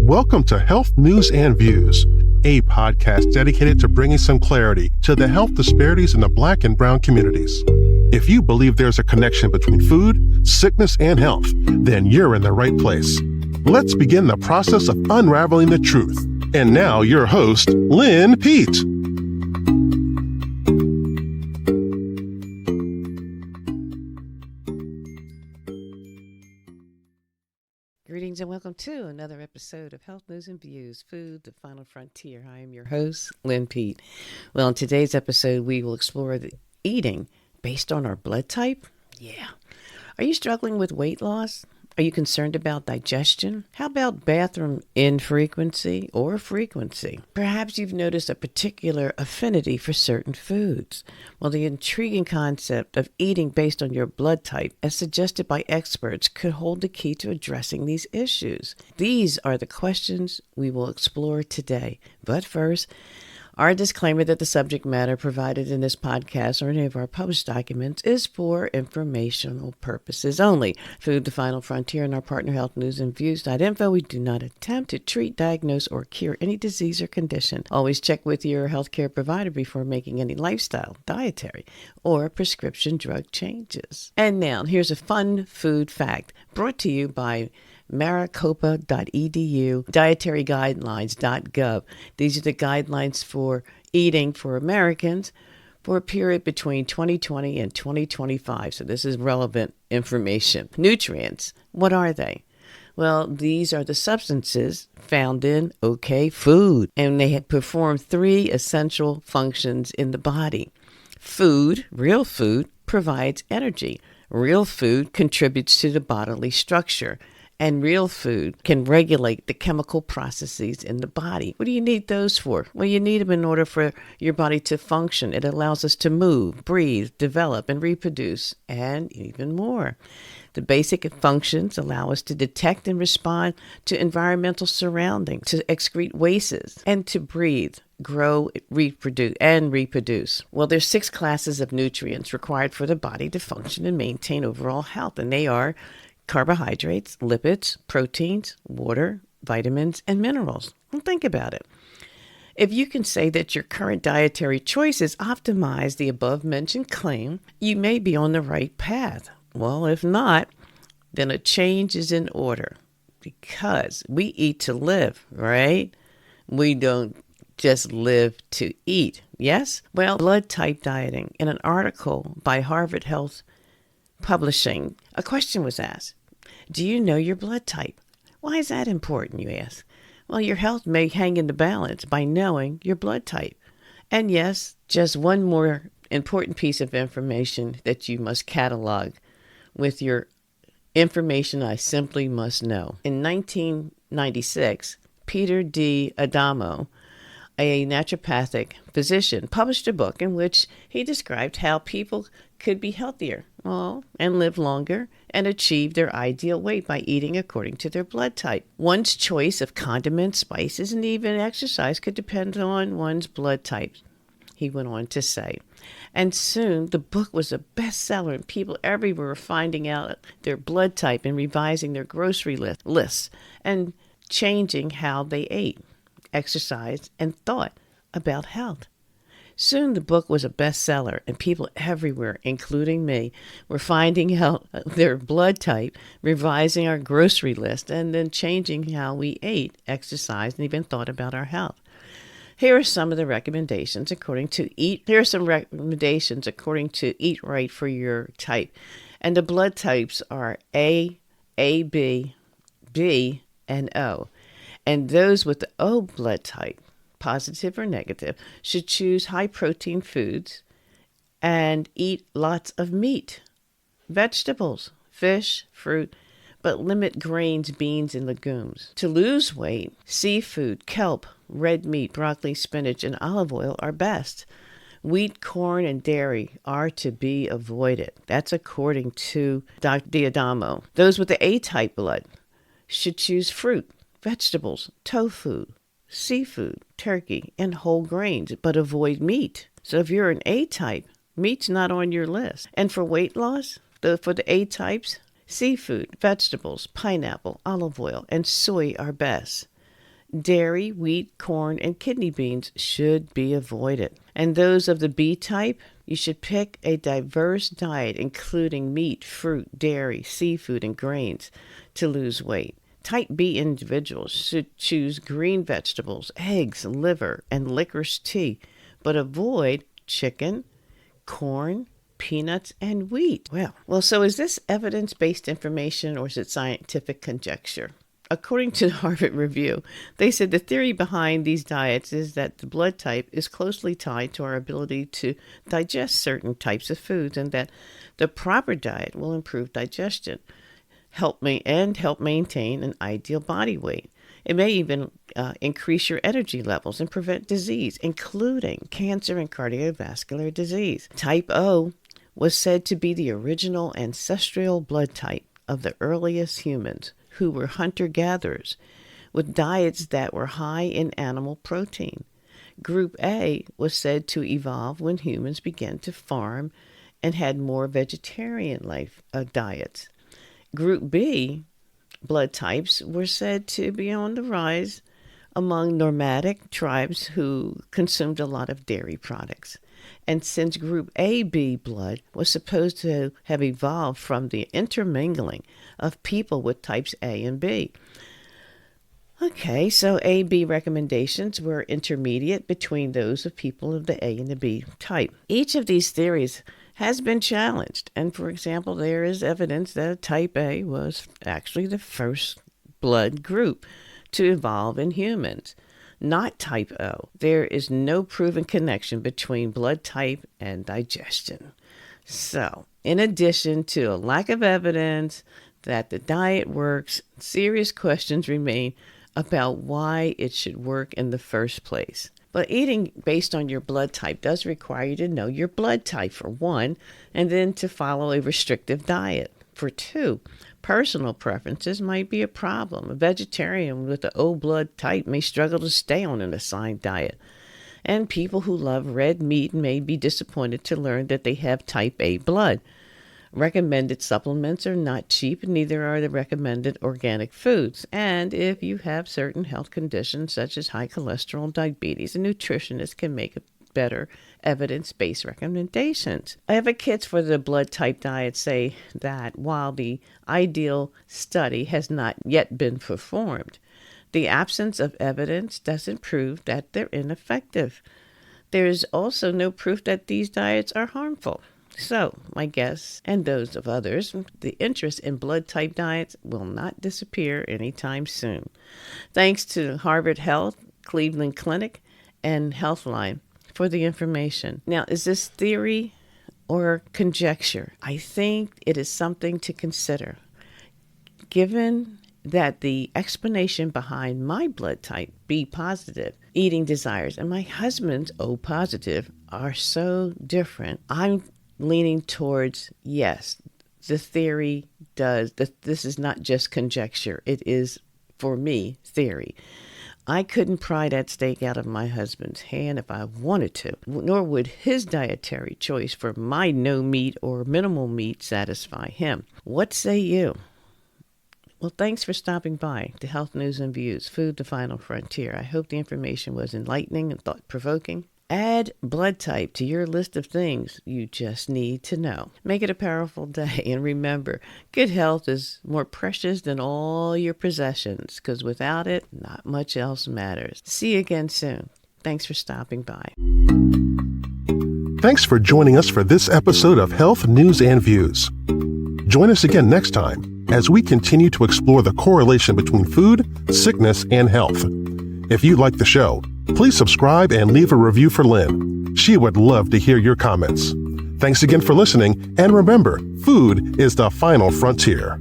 Welcome to Health News and Views, a podcast dedicated to bringing some clarity to the health disparities in the Black and Brown communities. If you believe there's a connection between food, sickness, and health, then you're in the right place. Let's begin the process of unraveling the truth. And now your host, Lynn Pete. Greetings and welcome to another episode of Health News and Views, Food, the Final Frontier. I am your host, Lynn Pete. Well, in today's episode, we will explore the eating based on our blood type. Yeah. Are you struggling with weight loss? Are you concerned about digestion? How about bathroom infrequency or frequency? Perhaps you've noticed a particular affinity for certain foods. Well, the intriguing concept of eating based on your blood type, as suggested by experts, could hold the key to addressing these issues. These are the questions we will explore today. But first, our disclaimer that the subject matter provided in this podcast or any of our published documents is for informational purposes only. Food, the Final Frontier, and our partner Health News and Views.info, we do not attempt to treat, diagnose, or cure any disease or condition. Always check with your healthcare provider before making any lifestyle, dietary, or prescription drug changes. And now, here's a fun food fact brought to you by maricopa.edu, dietaryguidelines.gov. These are the guidelines for eating for Americans for a period between 2020 and 2025. So this is relevant information. Nutrients, what are they? Well, these are the substances found in food, and they perform three essential functions in the body. Food, real food, provides energy. Real food contributes to the bodily structure. And real food can regulate the chemical processes in the body. What do you need those for? Well, you need them in order for your body to function. It allows us to move, breathe, develop, and reproduce, and even more. The basic functions allow us to detect and respond to environmental surroundings, to excrete wastes, and to breathe, grow, reproduce. Well, there's 6 classes of nutrients required for the body to function and maintain overall health, and they are carbohydrates, lipids, proteins, water, vitamins, and minerals. Well, think about it. If you can say that your current dietary choices optimize the above-mentioned claim, you may be on the right path. Well, if not, then a change is in order because we eat to live, right? We don't just live to eat. Yes? Well, blood type dieting. In an article by Harvard Health Publishing, a question was asked. Do you know your blood type? Why is that important, you ask? Well, your health may hang in the balance by knowing your blood type. And yes, just one more important piece of information that you must catalog with your information I simply must know. In 1996, Peter D. Adamo, a naturopathic physician, published a book in which he described how people could be healthier, and live longer and achieve their ideal weight by eating according to their blood type. One's choice of condiments, spices, and even exercise could depend on one's blood type, he went on to say. And soon the book was a bestseller and people everywhere were finding out their blood type and revising their grocery lists and changing how they ate, exercised, and thought about health. Soon the book was a bestseller and people everywhere, including me, were finding out their blood type, revising our grocery list, and then changing how we ate, exercised, and even thought about our health. Here are some of the recommendations according to Eat Right for your type. And the blood types are A, AB, B, and O. And those with the O blood type, positive or negative, should choose high-protein foods and eat lots of meat, vegetables, fish, fruit, but limit grains, beans, and legumes. To lose weight, seafood, kelp, red meat, broccoli, spinach, and olive oil are best. Wheat, corn, and dairy are to be avoided. That's according to Dr. Adamo. Those with the A-type blood should choose fruit, vegetables, tofu, seafood, turkey, and whole grains, but avoid meat. So if you're an A-type, meat's not on your list. And for weight loss, for the A-types, seafood, vegetables, pineapple, olive oil, and soy are best. Dairy, wheat, corn, and kidney beans should be avoided. And those of the B type, you should pick a diverse diet, including meat, fruit, dairy, seafood, and grains, to lose weight. Type B individuals should choose green vegetables, eggs, liver, and licorice tea, but avoid chicken, corn, peanuts, and wheat. Well, so is this evidence-based information or is it scientific conjecture? According to the Harvard Review, they said the theory behind these diets is that the blood type is closely tied to our ability to digest certain types of foods, and that the proper diet will improve digestion, help maintain an ideal body weight. It may even increase your energy levels and prevent disease, including cancer and cardiovascular disease. Type O was said to be the original ancestral blood type of the earliest humans, who were hunter-gatherers with diets that were high in animal protein. Group A was said to evolve when humans began to farm and had more vegetarian diets. Group B blood types were said to be on the rise among nomadic tribes who consumed a lot of dairy products. And since Group AB blood was supposed to have evolved from the intermingling of people with types A and B. Okay, so AB recommendations were intermediate between those of people of the A and the B type. Each of these theories has been challenged, and for example, there is evidence that type A was actually the first blood group to evolve in humans, not type O. There is no proven connection between blood type and digestion. So, in addition to a lack of evidence that the diet works, serious questions remain about why it should work in the first place. But eating based on your blood type does require you to know your blood type, for one, and then to follow a restrictive diet. For two, personal preferences might be a problem. A vegetarian with the O blood type may struggle to stay on an assigned diet. And people who love red meat may be disappointed to learn that they have type A blood. Recommended supplements are not cheap, neither are the recommended organic foods. And if you have certain health conditions such as high cholesterol, diabetes, a nutritionist can make better evidence-based recommendations. Advocates for the blood type diet say that while the ideal study has not yet been performed, the absence of evidence doesn't prove that they're ineffective. There is also no proof that these diets are harmful. So, my guess, and those of others, the interest in blood type diets will not disappear anytime soon. Thanks to Harvard Health, Cleveland Clinic, and Healthline for the information. Now, is this theory or conjecture? I think it is something to consider. Given that the explanation behind my blood type, B positive, eating desires, and my husband's O positive are so different, I'm leaning towards, yes, the theory does. This is not just conjecture. It is, for me, theory. I couldn't pry that steak out of my husband's hand if I wanted to, nor would his dietary choice for my no meat or minimal meat satisfy him. What say you? Well, thanks for stopping by to Health News and Views, Food, the Final Frontier. I hope the information was enlightening and thought-provoking. Add blood type to your list of things you just need to know. Make it a powerful day, and remember, good health is more precious than all your possessions, because without it, not much else matters. See you again soon. Thanks for stopping by. Thanks for joining us for this episode of Health News and Views. Join us again next time as we continue to explore the correlation between food, sickness, and health. If you like the show, please subscribe and leave a review for Lynn. She would love to hear your comments. Thanks again for listening, and remember, food is the final frontier.